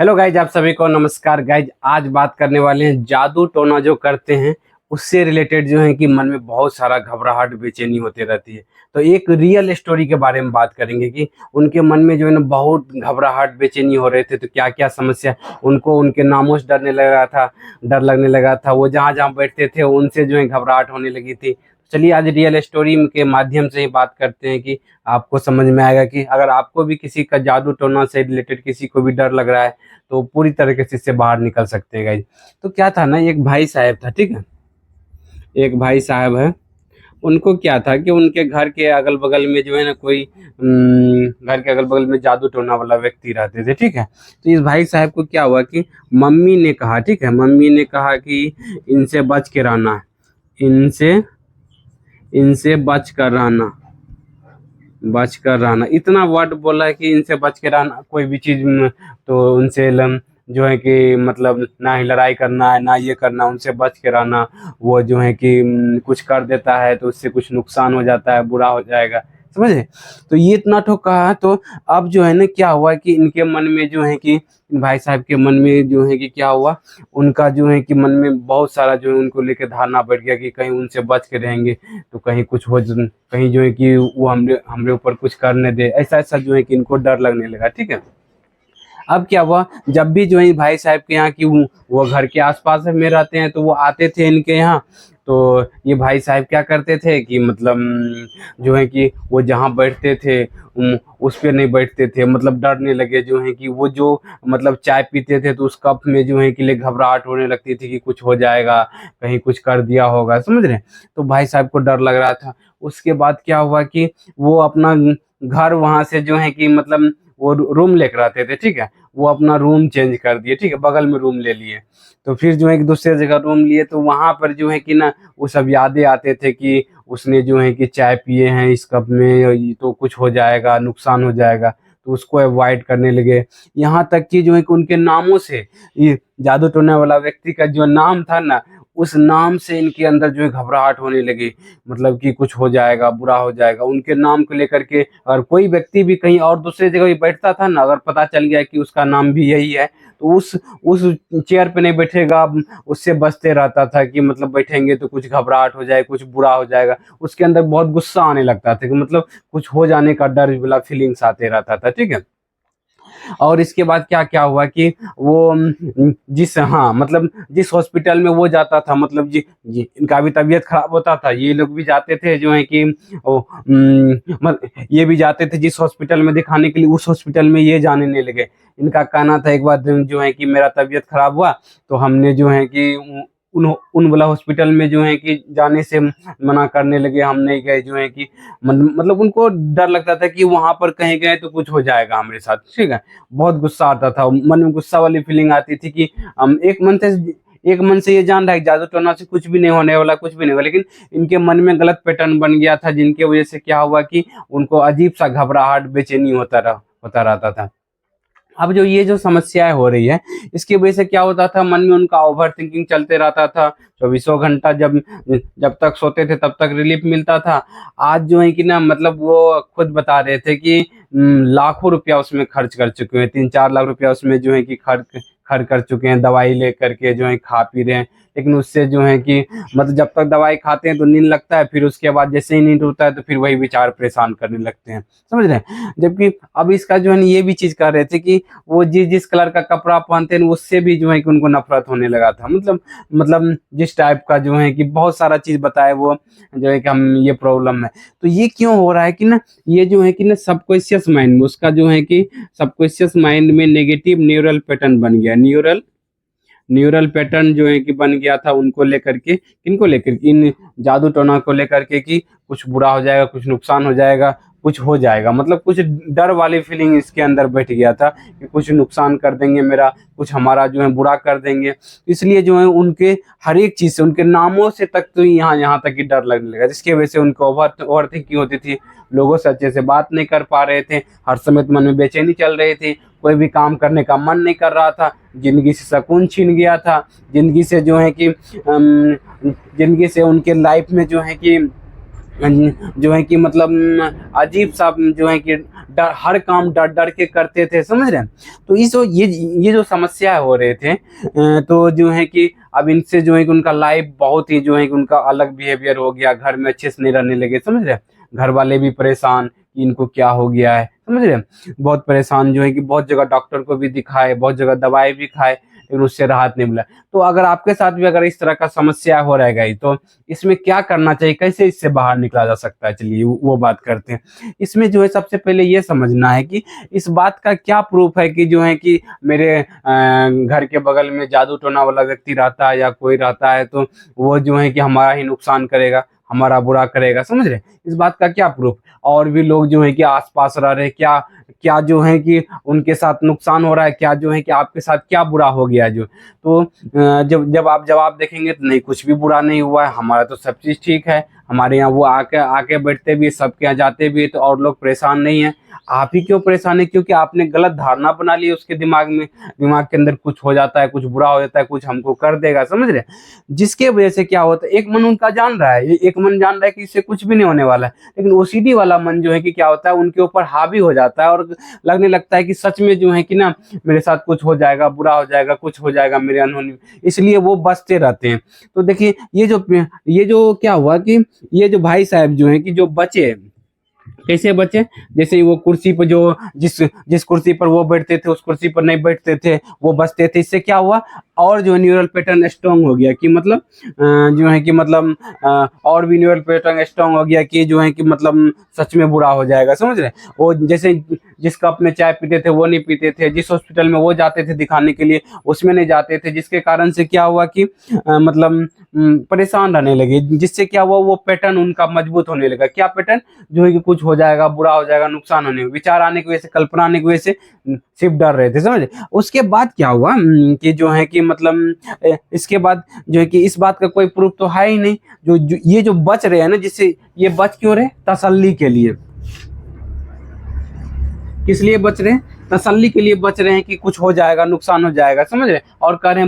Hello guys, आप सभी को नमस्कार। गाइज आज बात करने वाले हैं जादू टोना जो करते हैं उससे रिलेटेड जो है कि मन में बहुत सारा घबराहट बेचैनी होती रहती है। तो एक रियल स्टोरी के बारे में बात करेंगे कि उनके मन में जो है ना बहुत घबराहट बेचैनी हो रहे थे। तो क्या क्या समस्या उनको, उनके नामों से डरने लगा था, डर लगने लगा था, वो जहाँ जहाँ बैठते थे उनसे जो है घबराहट होने लगी थी। चलिए आज रियल स्टोरी के माध्यम से ही बात करते हैं कि आपको समझ में आएगा कि अगर आपको भी किसी का जादू टोना से रिलेटेड किसी को भी डर लग रहा है तो पूरी तरीके से इससे बाहर निकल सकते हैं गाइज। तो क्या था ना, एक भाई साहब था, ठीक है। एक भाई साहब है, उनको क्या था कि उनके घर के अगल बगल में जो है ना कोई घर के अगल बगल में जादू टोना वाला व्यक्ति रहते थे, ठीक है। तो इस भाई साहब को क्या हुआ कि मम्मी ने कहा, ठीक है, मम्मी ने कहा कि इनसे बच के रहना, इनसे इनसे बच कर रहना, बच कर रहना, इतना वर्ड बोला है कि इनसे बच के रहना। कोई भी चीज तो उनसे जो है कि मतलब ना ही लड़ाई करना है ना ये करना, उनसे बच के रहना। वो जो है कि कुछ कर देता है तो उससे कुछ नुकसान हो जाता है, बुरा हो जाएगा, समझे। तो ये इतना ठोक कहा। तो अब जो है ना क्या हुआ कि इनके मन में जो है कि भाई साहब के मन में जो है कि क्या हुआ, उनका जो है कि मन में बहुत सारा जो है उनको लेकर धारणा बैठ गया कि कहीं उनसे बच के रहेंगे तो कहीं कुछ हो, कहीं जो है कि वो हमरे हमरे ऊपर कुछ करने दे, ऐसा ऐसा जो है कि इनको डर लगने लगा, ठीक है। अब क्या हुआ, जब भी जो है भाई साहब के यहाँ की वो घर के आसपास में रहते हैं तो वो आते थे इनके यहाँ। तो ये भाई साहब क्या करते थे कि मतलब जो है कि वो जहाँ बैठते थे उस पे नहीं बैठते थे, मतलब डरने लगे जो है कि वो जो मतलब चाय पीते थे तो उस कप में जो है कि ले घबराहट होने लगती थी कि कुछ हो जाएगा, कहीं कुछ कर दिया होगा, समझ रहे। तो भाई साहब को डर लग रहा था। उसके बाद क्या हुआ कि वो अपना घर वहां से जो है कि मतलब वो रूम लेकर रहते थे, ठीक है। वो अपना रूम चेंज कर दिए, ठीक है, बगल में रूम ले लिए। तो फिर जो है कि दूसरे जगह रूम लिए तो वहां पर जो है कि ना वो सब यादें आते थे कि उसने जो है कि चाय पिए हैं इस कप में, ये तो कुछ हो जाएगा, नुकसान हो जाएगा, तो उसको अवॉइड करने लगे। यहाँ तक कि जो है कि उनके नामों से, ये जादू टोने वाला व्यक्ति का जो नाम था ना, उस नाम से इनके अंदर जो है घबराहट होने लगी, मतलब कि कुछ हो जाएगा, बुरा हो जाएगा। उनके नाम को लेकर के अगर कोई व्यक्ति भी कहीं और दूसरी जगह भी बैठता था ना, अगर पता चल गया कि उसका नाम भी यही है तो उस चेयर पे नहीं बैठेगा, उससे बचते रहता था कि मतलब बैठेंगे तो कुछ घबराहट हो जाए, कुछ बुरा हो जाएगा। उसके अंदर बहुत गुस्सा आने लगता था कि मतलब कुछ हो जाने का डर वाला फीलिंग्स आते रहता था, ठीक है। और इसके बाद क्या क्या हुआ कि वो जिस, हाँ मतलब जिस हॉस्पिटल में वो जाता था, मतलब इनका भी तबीयत खराब होता था, ये लोग भी जाते थे जो है कि ये भी जाते थे जिस हॉस्पिटल में दिखाने के लिए, उस हॉस्पिटल में ये जाने नहीं लगे। इनका कहना था एक बार जो है कि मेरा तबीयत खराब हुआ तो हमने जो है कि उन उन वाला हॉस्पिटल में जो है कि जाने से मना करने लगे, हम नहीं गए जो है कि मतलब उनको डर लगता था कि वहां पर कहीं गए तो कुछ हो जाएगा हमारे साथ, ठीक है। बहुत गुस्सा आता था, मन में गुस्सा वाली फीलिंग आती थी कि हम एक मन से ये जान रहा है कि जादू टोना से कुछ भी नहीं होने वाला, कुछ भी नहीं होगा, लेकिन इनके मन में गलत पैटर्न बन गया था, जिनके वजह से क्या हुआ कि उनको अजीब सा घबराहट बेचैनी होता रहता था। अब जो ये जो समस्याएं हो रही है, इसकी वजह से क्या होता था, मन में उनका ओवर थिंकिंग चलते रहता था। चौबीसों घंटा जब जब तक सोते थे तब तक रिलीफ मिलता था। आज जो है कि ना मतलब वो खुद बता रहे थे कि लाखों रुपया उसमें खर्च कर चुके हैं, 3-4 लाख रुपया उसमें जो है कि खर्च खर्च कर चुके हैं, दवाई ले करके जो है खा पी रहे हैं। लेकिन उससे जो है कि मतलब जब तक दवाई खाते हैं तो नींद लगता है, फिर उसके बाद जैसे ही नींद होता है तो फिर वही विचार परेशान करने लगते हैं, समझ रहे हैं। जबकि अब इसका जो है ना ये भी चीज कर रहे थे कि वो जिस जिस कलर का कपड़ा पहनते हैं उससे भी जो है कि उनको नफरत होने लगा था। मतलब जिस टाइप का जो है कि बहुत सारा चीज बताए वो, जो है कि हम ये प्रॉब्लम है। तो ये क्यों हो रहा है कि ना, ये जो है कि ना सबकॉन्शियस माइंड में उसका जो है कि सबकॉन्शियस माइंड में नेगेटिव न्यूरल पैटर्न बन गया। न्यूरल पैटर्न जो है कि बन गया था उनको लेकर के, किनको लेकर के, इन जादू टोना को लेकर के कि कुछ बुरा हो जाएगा, कुछ नुकसान हो जाएगा, कुछ हो जाएगा, मतलब कुछ डर वाली फीलिंग इसके अंदर बैठ गया था कि कुछ नुकसान कर देंगे मेरा, कुछ हमारा जो है बुरा कर देंगे। इसलिए जो है उनके हर एक चीज से, उनके नामों से तक तो यहाँ यहाँ तक ही डर लगने लगा, जिसकी वजह से उनको ओवर थिंकिंग होती थी। लोगों से अच्छे से बात नहीं कर पा रहे थे, हर समय मन में बेचैनी चल रही थी, कोई भी काम करने का मन नहीं कर रहा था, जिंदगी से सुकून छीन गया था। जिंदगी से जो है कि जिंदगी से उनके लाइफ में जो है कि मतलब अजीब सा जो है कि डर, हर काम डर डर के करते थे, समझ रहे हैं। तो ये जो समस्या हो रहे थे, तो जो है कि अब इनसे जो है कि उनका लाइफ बहुत ही जो है कि उनका अलग बिहेवियर हो गया, घर में अच्छे से नहीं रहने लगे, समझ रहे हैं। घर वाले भी परेशान कि इनको क्या हो गया है, समझ रहे हैं। बहुत परेशान जो है कि बहुत जगह डॉक्टर को भी दिखाए, बहुत जगह दवाई भी खाए, लेकिन उससे राहत नहीं मिला। तो अगर आपके साथ भी अगर इस तरह का समस्या हो रहेगा ही, तो इसमें क्या करना चाहिए, कैसे इससे बाहर निकला जा सकता है, चलिए वो बात करते हैं। इसमें जो है सबसे पहले ये समझना है कि इस बात का क्या प्रूफ है कि जो है कि मेरे घर के बगल में जादू टोना वाला व्यक्ति रहता है या कोई रहता है, तो वो जो है कि हमारा ही नुकसान करेगा, हमारा बुरा करेगा, समझ रहे हैं। इस बात का क्या प्रूफ। और भी लोग जो है कि आसपास रह रहे, क्या क्या जो है कि उनके साथ नुकसान हो रहा है, क्या जो है कि आपके साथ क्या बुरा हो गया है जो। तो जब जब आप जवाब देखेंगे तो नहीं, कुछ भी बुरा नहीं हुआ है, हमारा तो सब चीज़ ठीक है, हमारे यहाँ वो आके आके बैठते भी है, सबके यहाँ जाते भी है, तो और लोग परेशान नहीं है। आप ही क्यों परेशान है, क्योंकि आपने गलत धारणा बना ली उसके दिमाग में, दिमाग के अंदर कुछ हो जाता है, कुछ बुरा हो जाता है, कुछ हमको कर देगा, समझ रहे हैं। जिसके वजह से क्या होता है, एक मन उनका जान रहा है, एक मन जान रहा है कि इससे कुछ भी नहीं होने वाला है, लेकिन ओसीडी वाला मन जो है कि क्या होता है, उनके ऊपर हावी हो जाता है और लगने लगता है कि सच में जो है कि ना मेरे साथ कुछ हो जाएगा, बुरा हो जाएगा, कुछ हो जाएगा मेरे अनहोनी में, इसलिए वो बचते रहते हैं। तो देखिए ये जो क्या हुआ कि ये जो भाई साहब जो है कि जो बचे, कैसे बचे, जैसे वो कुर्सी पर जो जिस जिस कुर्सी पर वो बैठते थे उस कुर्सी पर नहीं बैठते थे, वो बचते थे। इससे क्या हुआ, और जो न्यूरल पैटर्न स्ट्रांग हो गया कि मतलब जो है कि मतलब और भी न्यूरल पैटर्न स्ट्रांग हो गया कि जो है कि मतलब सच में बुरा हो जाएगा, समझ रहे हैं। वो जैसे जिस कप में चाय पीते थे वो नहीं पीते थे, जिस हॉस्पिटल में वो जाते थे दिखाने के लिए उसमें नहीं जाते थे, जिसके कारण से क्या हुआ कि मतलब परेशान रहने लगे, जिससे क्या हुआ, वो पैटर्न उनका मजबूत होने लगा। क्या पैटर्न, जो है कि कुछ हो जाएगा, बुरा हो जाएगा, नुकसान होने, विचार आने की वजह से, कल्पना आने की वजह से सिर्फ डर रहे थे, समझे। उसके बाद क्या हुआ कि जो है कि मतलब इसके बाद जो है कि इस बात का कोई प्रूफ तो है ही नहीं, ये जो बच रहे हैं ना, जिससे ये बच क्यों रहे, तसल्ली के लिए। किस लिए बच रहे हैं, तसल्ली के लिए बच रहे हैं कि कुछ हो जाएगा, नुकसान हो जाएगा, समझ रहे हैं। और कह रहे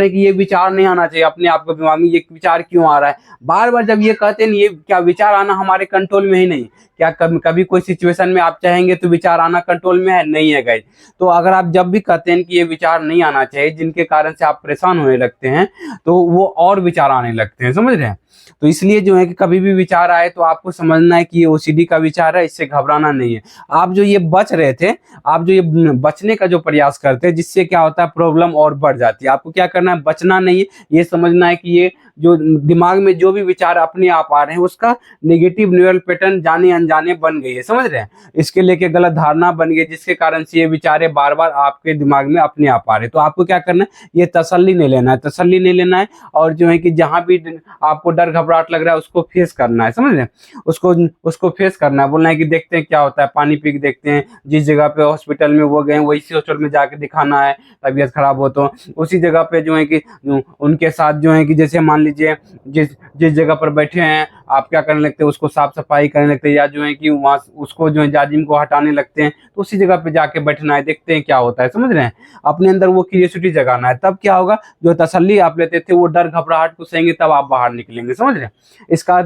हैं कि ये विचार नहीं आना चाहिए अपने आप को दिमाग में, ये विचार क्यों आ रहा है बार बार। जब ये कहते हैं, ये क्या विचार आना हमारे कंट्रोल में ही नहीं, क्या कभी कोई सिचुएशन में आप चाहेंगे तो विचार आना कंट्रोल में है, नहीं है गाइस। तो अगर आप जब भी कहते हैं कि ये विचार नहीं आना चाहिए, जिनके कारण से आप परेशान होने लगते हैं, तो वो और विचार आने लगते हैं, समझ रहे हैं। तो इसलिए जो है कि कभी भी विचार आए तो आपको समझना है कि ये ओसीडी का विचार है, इससे घबराना नहीं है। आप जो ये बच रहे थे, आप जो ये बचने का जो प्रयास करते हैं, जिससे क्या होता है, प्रॉब्लम और बढ़ जाती है। आपको क्या करना है, बचना नहीं है, ये समझना है कि ये जो दिमाग में जो भी विचार अपने आप आ रहे हैं, उसका नेगेटिव न्यूरल पैटर्न जाने अनजाने बन गई है, समझ रहे हैं। इसके लेके गलत धारणा बन गई, जिसके कारण से ये विचारें बार बार आपके दिमाग में अपने आप आ रहे हैं। तो आपको क्या करना है, ये तसल्ली नहीं लेना है, तसल्ली नहीं लेना है। और जो है कि जहां भी आपको डर घबराहट लग रहा है, उसको फेस करना है, समझ रहे हैं। उसको फेस करना है, बोलना है कि देखते हैं क्या होता है, पानी पी के देखते हैं, जिस जगह पे हॉस्पिटल में वो गए वही हॉस्पिटल में जाके दिखाना है, तबीयत खराब हो तो उसी जगह पे जो है कि उनके साथ जो है कि जैसे मान लीजिए जिस जिस जगह पर बैठे हैं, आप क्या करने लगते हैं, उसको साफ सफाई करने लगते हैं, या जो है कि वहाँ उसको जो है जाजिम को हटाने लगते हैं, तो उसी जगह पे जाके बैठना है, देखते हैं क्या होता है, समझ रहे हैं। अपने अंदर वो क्यूरियोसिटी जगाना है, तब क्या होगा, जो तसल्ली आप लेते थे वो डर घबराहट को सहेंगे, तब आप बाहर निकलेंगे, समझ रहे हैं। इसका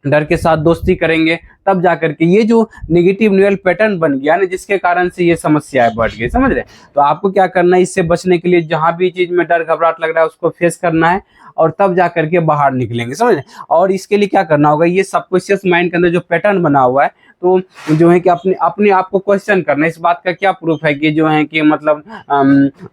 डर के साथ दोस्ती करेंगे, तब जाकर के ये जो नेगेटिव न्यूरल पैटर्न बन गया ना, जिसके कारण से ये समस्याएं बढ़ गई, समझ रहे। तो आपको क्या करना है, इससे बचने के लिए जहां भी चीज में डर घबराहट लग रहा है उसको फेस करना है, और तब जा करके बाहर निकलेंगे, समझ रहे। और इसके लिए क्या करना होगा, ये सबकॉन्शियस माइंड के अंदर जो पैटर्न बना हुआ है, तो जो है कि अपने अपने आप को क्वेश्चन करना है, इस बात का क्या प्रूफ है कि जो है कि मतलब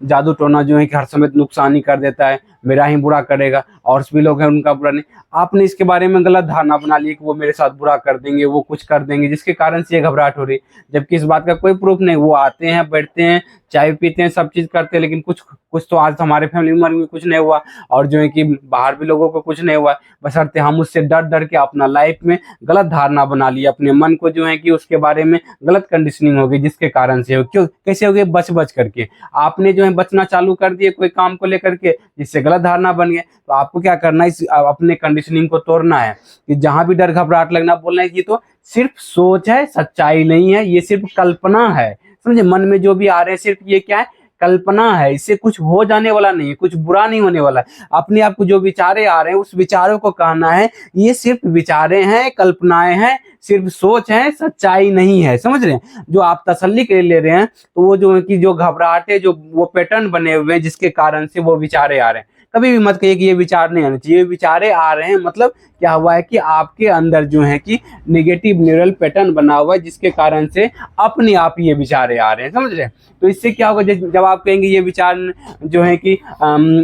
जादू टोना जो है कि हर समय नुकसान ही कर देता है, मेरा ही बुरा करेगा, और भी लोग हैं उनका बुरा नहीं। आपने इसके बारे में गलत धारणा बना ली कि वो मेरे साथ बुरा कर देंगे, वो कुछ कर देंगे, जिसके कारण से ये घबराहट हो रही, जबकि इस बात का कोई प्रूफ नहीं। वो आते हैं, बैठते हैं, चाय पीते हैं, सब चीज करते हैं, लेकिन कुछ तो आज हमारे फैमिली में कुछ नहीं हुआ, और जो है कि बाहर भी लोगों को कुछ नहीं हुआ, बशर्ते हम उससे डर डर के अपना लाइफ में गलत धारणा बना ली, अपने मन को जो है कि उसके बारे में गलत कंडीशनिंग हो गई, जिसके कारण से क्यों कैसे हो गए, बच करके आपने जो है बचना चालू कर दिए कोई काम को लेकर के, जिससे गलत धारणा बन गया। तो आपको क्या करना है, इस अपने कंडीशनिंग को तोड़ना है, कि जहां भी डर घबराहट लगना, बोलना है कि तो सिर्फ सोच है, सच्चाई नहीं है, ये सिर्फ कल्पना है, समझे। मन में जो भी आ रहे हैं सिर्फ ये क्या है, कल्पना है, इससे कुछ हो जाने वाला नहीं है, कुछ बुरा नहीं होने वाला है। अपने आप को जो विचारे आ रहे हैं, उस विचारों को कहना है ये सिर्फ विचारे हैं, कल्पनाएं हैं, सिर्फ सोच है, सच्चाई नहीं है। समझ रहे हैं? जो आप तसल्ली के लिए ले रहे हैं, तो वो जो है कि जो घबराहटे, जो वो पैटर्न बने हुए हैं जिसके कारण से वो विचारे आ रहे हैं, कभी भी मत कहिए कि ये विचार नहीं आने चाहिए। ये विचारे आ रहे हैं, मतलब क्या हुआ है कि आपके अंदर जो है कि नेगेटिव न्यूरल पैटर्न बना हुआ है, जिसके कारण से अपने आप ये विचारे आ रहे हैं। समझ रहे हैं? तो इससे क्या होगा, जब आप कहेंगे ये विचार जो है कि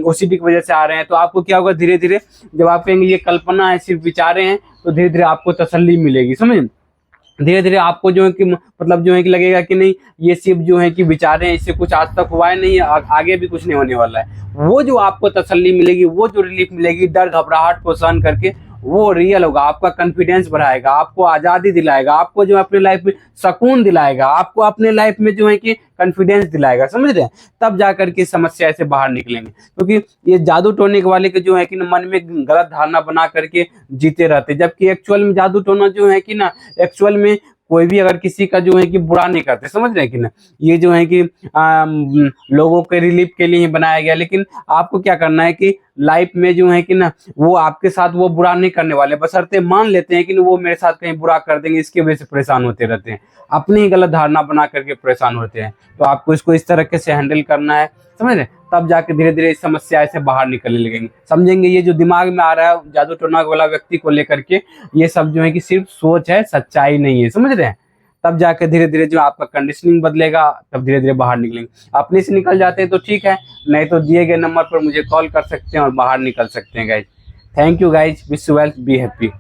ओसीडी की वजह से आ रहे हैं, तो आपको क्या होगा, धीरे धीरे जब आप कहेंगे ये कल्पना है, सिर्फ विचारे हैं, तो धीरे धीरे आपको तसल्ली मिलेगी। समझ, धीरे धीरे आपको जो है कि मतलब जो है कि लगेगा कि नहीं, ये सिर्फ जो है कि विचारे हैं, इससे कुछ आज तक हुआ है नहीं, आगे भी कुछ नहीं होने वाला है। वो जो आपको तसल्ली मिलेगी, वो जो रिलीफ मिलेगी डर घबराहट को सहन करके, वो रियल होगा। आपका कॉन्फिडेंस बढ़ाएगा, आपको आज़ादी दिलाएगा, आपको जो है अपने लाइफ में सुकून दिलाएगा, आपको अपने लाइफ में जो है कि कॉन्फिडेंस दिलाएगा। समझ रहे हैं? तब जाकर के समस्या से बाहर निकलेंगे। क्योंकि ये जादू टोने के वाले के जो है कि मन में गलत धारणा बना करके जीते रहते, जबकि एक्चुअल में जादू टोना जो है कि ना, एक्चुअल में कोई भी अगर किसी का जो है कि बुरा नहीं करते। समझ रहे हैं कि ना? ये जो है कि लोगों के रिलीफ के लिए ही बनाया गया, लेकिन आपको क्या करना है कि लाइफ में जो है कि ना, वो आपके साथ वो बुरा नहीं करने वाले, बशर्ते मान लेते हैं कि वो मेरे साथ कहीं बुरा कर देंगे, इसकी वजह से परेशान होते रहते हैं, अपनी ही गलत धारणा बना करके परेशान होते हैं। तो आपको इसको इस तरीके से हैंडल करना है। समझ रहे? तब जाके धीरे धीरे इस समस्या से बाहर निकलने लगेंगे। समझेंगे ये जो दिमाग में आ रहा है जादू टोना वाला व्यक्ति को लेकर के, ये सब जो है कि सिर्फ सोच है, सच्चाई नहीं है। समझ रहे हैं? तब जाके धीरे धीरे जो आपका कंडीशनिंग बदलेगा, तब धीरे धीरे बाहर निकलेंगे। अपने से निकल जाते हैं तो ठीक है, नहीं तो दिए गए नंबर पर मुझे कॉल कर सकते हैं और बाहर निकल सकते हैं guys. Thank you guys, wish you well, be happy.